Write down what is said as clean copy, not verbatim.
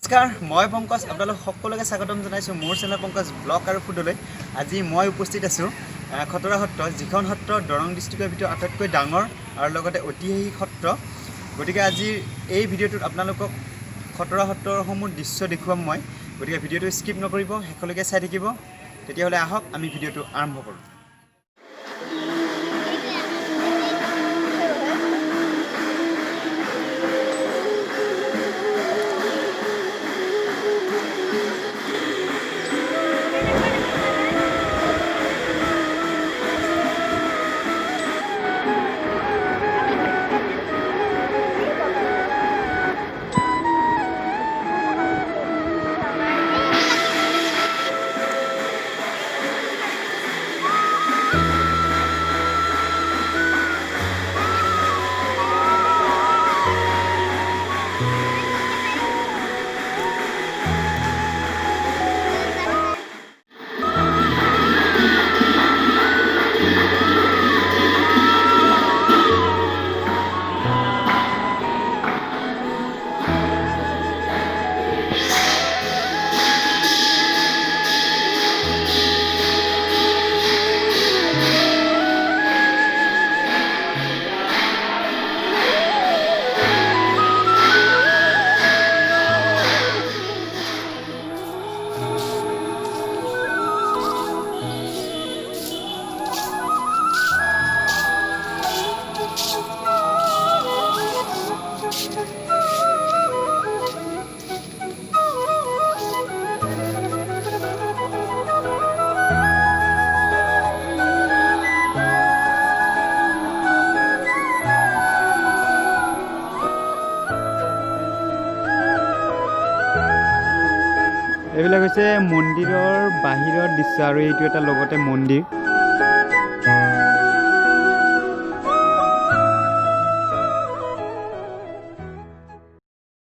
নমস্কাৰ, মই পংকজ আপোনালোক সকলোকে স্বাগতম জনাইছোঁ মোৰ চেনেল পংকজ ব্লগ আৰু ফুডলৈ। আজি মই উপস্থিত আছোঁ খটৰা সত্ৰ, যিখন সত্ৰ দৰং ডিষ্ট্ৰিক্টৰ ভিতৰত আটাইতকৈ ডাঙৰ আৰু লগতে ঐতিহাসিক সত্ৰ। গতিকে আজিৰ এই ভিডিঅ'টোত আপোনালোকক খটৰা সত্ৰৰ সমূহ দৃশ্য দেখুৱাম মই। গতিকে ভিডিঅ'টো স্কিপ নকৰিব, শেষলৈকে চাই থাকিব। তেতিয়াহ'লে আহক আমি ভিডিঅ'টো আৰম্ভ কৰোঁ। এইবিলাক হৈছে মন্দিৰৰ বাহিৰৰ দৃশ্য আৰু এইটো এটা লগতে মন্দিৰ।